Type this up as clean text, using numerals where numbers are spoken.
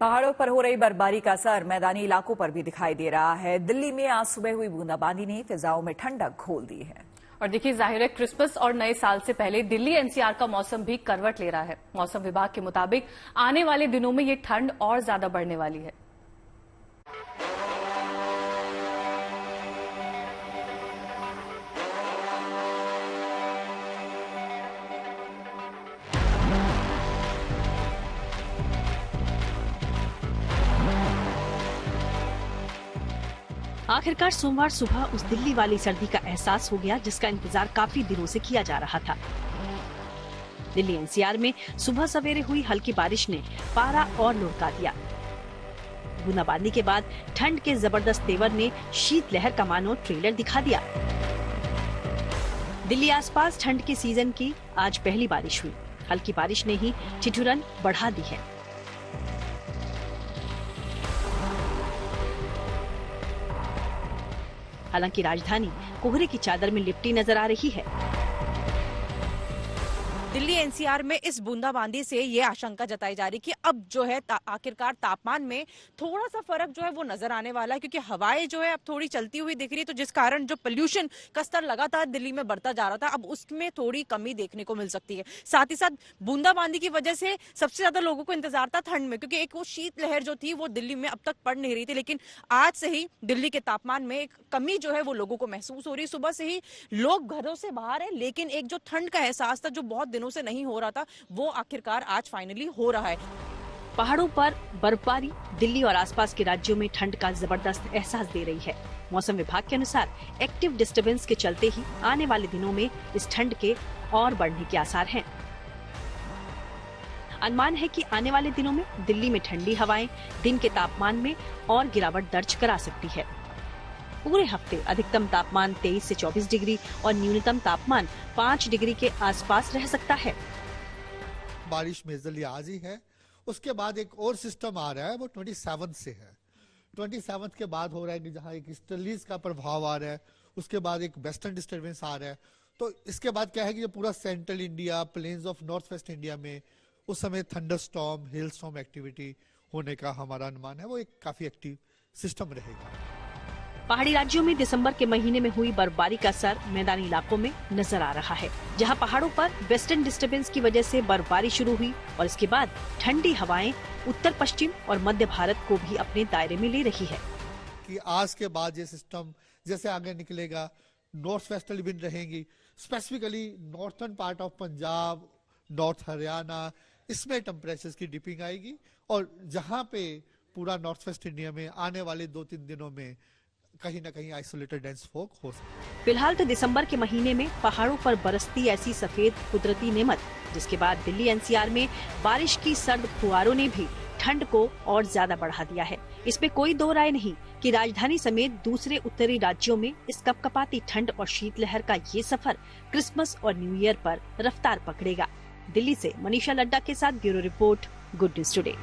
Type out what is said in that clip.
पहाड़ों पर हो रही बर्फबारी का असर मैदानी इलाकों पर भी दिखाई दे रहा है। दिल्ली में आज सुबह हुई बूंदाबांदी ने फिजाओं में ठंडक घोल दी है। और देखिए, जाहिर है क्रिसमस और नए साल से पहले दिल्ली एनसीआर का मौसम भी करवट ले रहा है। मौसम विभाग के मुताबिक आने वाले दिनों में ये ठंड और ज्यादा बढ़ने वाली है। आखिरकार सोमवार सुबह उस दिल्ली वाली सर्दी का एहसास हो गया जिसका इंतजार काफी दिनों से किया जा रहा था। दिल्ली एनसीआर में सुबह सवेरे हुई हल्की बारिश ने पारा और लुढ़का दिया। बूंदाबांदी के बाद ठंड के जबरदस्त तेवर ने शीतलहर का मानो ट्रेलर दिखा दिया। दिल्ली आसपास ठंड के सीजन की आज पहली बारिश हुई। हल्की बारिश ने ही ठिठुरन बढ़ा दी है। हालांकि राजधानी कोहरे की चादर में लिपटी नजर आ रही है। दिल्ली एनसीआर में इस बूंदाबांदी से ये आशंका जताई जा रही कि अब जो है आखिरकार तापमान में थोड़ा सा फर्क जो है वो नजर आने वाला है, क्योंकि हवाएं जो है अब थोड़ी चलती हुई दिख रही है, तो जिस कारण जो पोल्यूशन का स्तर लगातार दिल्ली में बढ़ता जा रहा था, अब उसमें थोड़ी कमी देखने को मिल सकती है। साथ ही साथ बूंदाबांदी की वजह से सबसे ज्यादा लोगों को इंतजार था ठंड में, क्योंकि एक वो शीतलहर जो थी वो दिल्ली में अब तक पड़ नहीं रही थी, लेकिन आज से ही दिल्ली के तापमान में एक कमी जो है वो लोगों को महसूस हो रही है। सुबह से ही लोग घरों से बाहर है, लेकिन एक जो ठंड का एहसास था जो बहुत दिनों से नहीं हो रहा था, वो आखिरकार आज फाइनली हो रहा है। पहाड़ों पर बर्फबारी दिल्ली और आसपास के राज्यों में ठंड का जबरदस्त एहसास दे रही है। मौसम विभाग के अनुसार एक्टिव डिस्टर्बेंस के चलते ही आने वाले दिनों में इस ठंड के और बढ़ने के आसार हैं। अनुमान है कि आने वाले दिनों में दिल्ली में ठंडी हवाएं दिन के तापमान में और गिरावट दर्ज करा सकती है। पूरे हफ्ते अधिकतम तापमान 23 से 24 डिग्री और न्यूनतम तापमान 5 डिग्री के आसपास रह सकता है। बारिश मेजरली आज ही है। उसके बाद एक और सिस्टम आ रहा है, वो 27 से है। 27 के बाद हो रहा है कि जहाँ एक ईस्टर्लीज का प्रभाव आ रहा है, उसके बाद एक वेस्टर्न डिस्टर्बेंस आ रहा है। तो इसके बाद क्या है कि जो पूरा central India, plains of north west India में उस समय thunder storm, hail storm activity होने का हमारा अनुमान है। वो एक काफी एक्टिव सिस्टम रहेगा। पहाड़ी राज्यों में दिसंबर के महीने में हुई बर्फबारी का असर मैदानी इलाकों में नजर आ रहा है, जहां पहाड़ों पर वेस्टर्न डिस्टर्बेंस की वजह से बर्फबारी शुरू हुई और इसके बाद ठंडी हवाएं उत्तर पश्चिम और मध्य भारत को भी अपने दायरे में ले रही है। कि आज के बाद ये सिस्टम जैसे आगे निकलेगा, नॉर्थ वेस्टर्ली विंड रहेंगी, specifically northern part of Punjab, north Haryana, इसमें टेम्परेचर की डिपिंग आएगी। और जहाँ पे पूरा नॉर्थ वेस्ट इंडिया में आने वाले 2-3 दिनों में कहीं न कहीं आइसोलेटेड डेंस फॉग हो सकता है। फिलहाल तो दिसंबर के महीने में पहाड़ों पर बरसती ऐसी सफेद कुदरती नेमत, जिसके बाद दिल्ली एनसीआर में बारिश की सर्द फुहारों ने भी ठंड को और ज्यादा बढ़ा दिया है। इसमें कोई दो राय नहीं कि राजधानी समेत दूसरे उत्तरी राज्यों में इस कपकपाती ठंड और शीतलहर का ये सफर क्रिसमस और न्यू ईयर पर रफ्तार पकड़ेगा। दिल्ली से मनीषा लड्डा के साथ bureau report, good news today.